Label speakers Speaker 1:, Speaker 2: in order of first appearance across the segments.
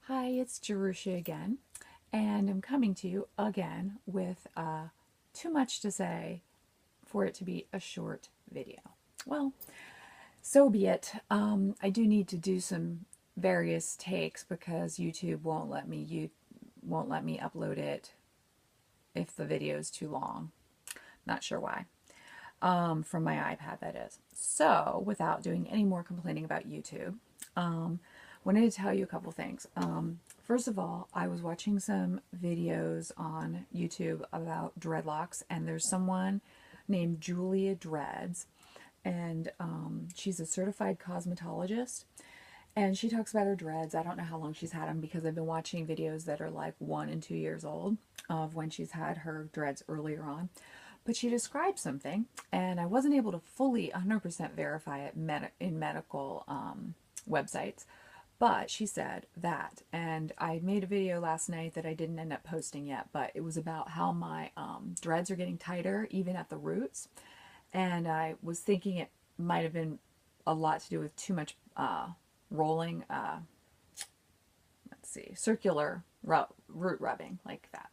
Speaker 1: Hi, it's Jerusha again, and I'm coming to you again with too much to say for it to be a short video. Well, so be it. I do need to do some various takes because YouTube won't let me upload it if the video is too long. Not sure why. From my iPad, that is. So, without doing any more complaining about YouTube, wanted to tell you a couple things. First of all, I was watching some videos on YouTube about dreadlocks, and there's someone named Julia Dreads, and she's a certified cosmetologist. And she talks about her dreads. I don't know how long she's had them because I've been watching videos that are like 1 and 2 years old of when she's had her dreads earlier on. But she described something, and I wasn't able to fully 100% verify it in medical websites. But she said that, and I made a video last night that I didn't end up posting yet, but it was about how my dreads are getting tighter, even at the roots. And I was thinking it might have been a lot to do with too much rolling, let's see, circular root rubbing, like that.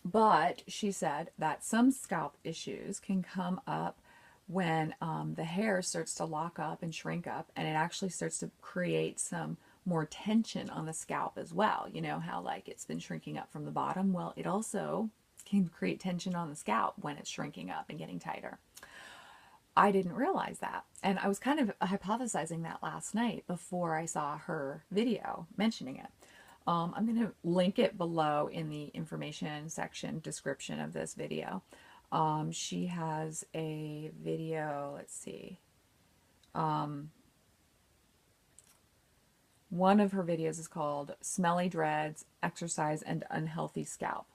Speaker 1: But she said that some scalp issues can come up when the hair starts to lock up and shrink up, and it actually starts to create some more tension on the scalp as well. You know how like it's been shrinking up from the bottom? Well, it also can create tension on the scalp when it's shrinking up and getting tighter. I didn't realize that. And I was kind of hypothesizing that last night before I saw her video mentioning it. I'm going to link it below in the information section description of this video. She has a video, let's see. One of her videos is called Smelly Dreads, Exercise, and Unhealthy Scalp.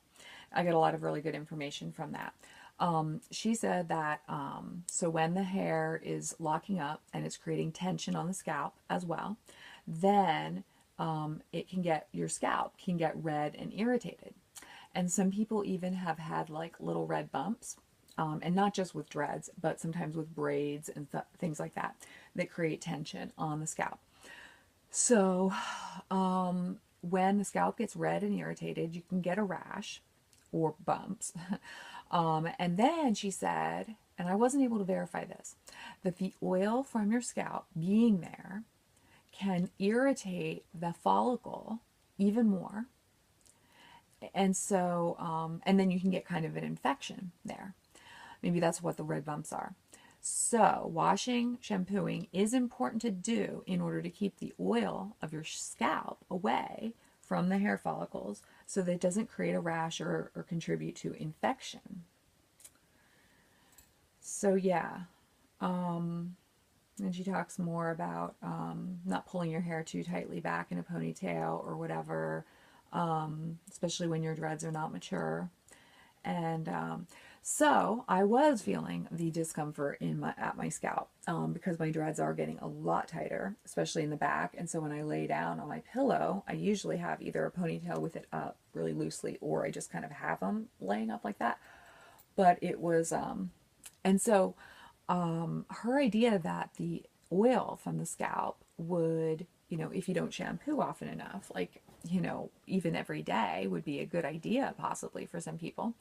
Speaker 1: I get a lot of really good information from that. She said that so when the hair is locking up and it's creating tension on the scalp as well, then your scalp can get red and irritated. And some people even have had like little red bumps, and not just with dreads, but sometimes with braids and things like that that create tension on the scalp. So when the scalp gets red and irritated, you can get a rash or bumps. And then she said, and I wasn't able to verify this, that the oil from your scalp being there can irritate the follicle even more. And so, and then you can get kind of an infection there. Maybe that's what the red bumps are. So, washing, shampooing is important to do in order to keep the oil of your scalp away from the hair follicles so that it doesn't create a rash or contribute to infection. So, yeah. And she talks more about not pulling your hair too tightly back in a ponytail or whatever, especially when your dreads are not mature. And so I was feeling the discomfort at my scalp because my dreads are getting a lot tighter, especially in the back. And so when I lay down on my pillow, I usually have either a ponytail with it up really loosely, or I just kind of have them laying up like that. But it was, and so her idea that the oil from the scalp would, if you don't shampoo often enough, like, even every day would be a good idea possibly for some people,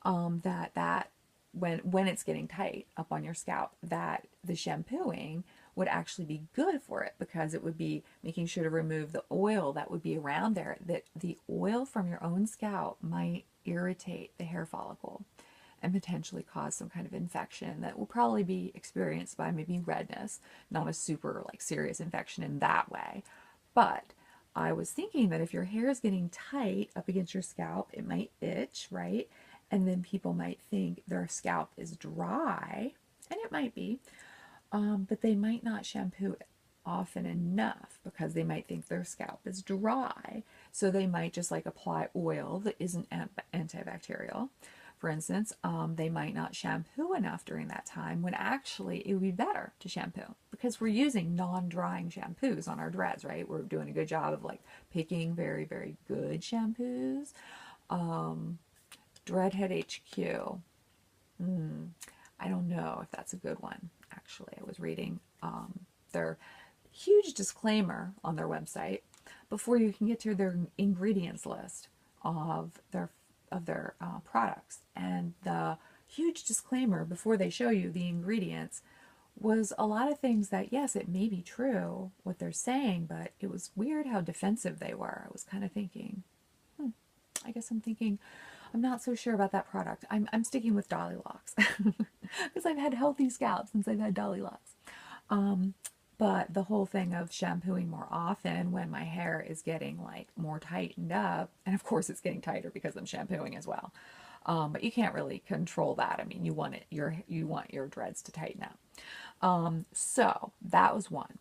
Speaker 1: that when it's getting tight up on your scalp, that the shampooing would actually be good for it because it would be making sure to remove the oil that would be around there, that the oil from your own scalp might irritate the hair follicle and potentially cause some kind of infection that will probably be experienced by maybe redness, not a super like serious infection in that way. But I was thinking that if your hair is getting tight up against your scalp, it might itch, right? And then people might think their scalp is dry, and it might be, but they might not shampoo it often enough because they might think their scalp is dry. So they might just like apply oil that isn't antibacterial. For instance, they might not shampoo enough during that time when actually it would be better to shampoo because we're using non-drying shampoos on our dreads, right? We're doing a good job of like picking very, very good shampoos. Dreadhead HQ. I don't know if that's a good one. Actually, I was reading their huge disclaimer on their website, before you can get to their ingredients list of their products. And the huge disclaimer before they show you the ingredients was a lot of things that, yes, it may be true what they're saying, but it was weird how defensive they were. I was kind of thinking, I guess I'm thinking, I'm not so sure about that product. I'm sticking with Dreadlocks because I've had healthy scalp since I've had Dreadlocks. But the whole thing of shampooing more often when my hair is getting like more tightened up, and of course it's getting tighter because I'm shampooing as well. But you can't really control that. I mean, you want your dreads to tighten up. So that was one.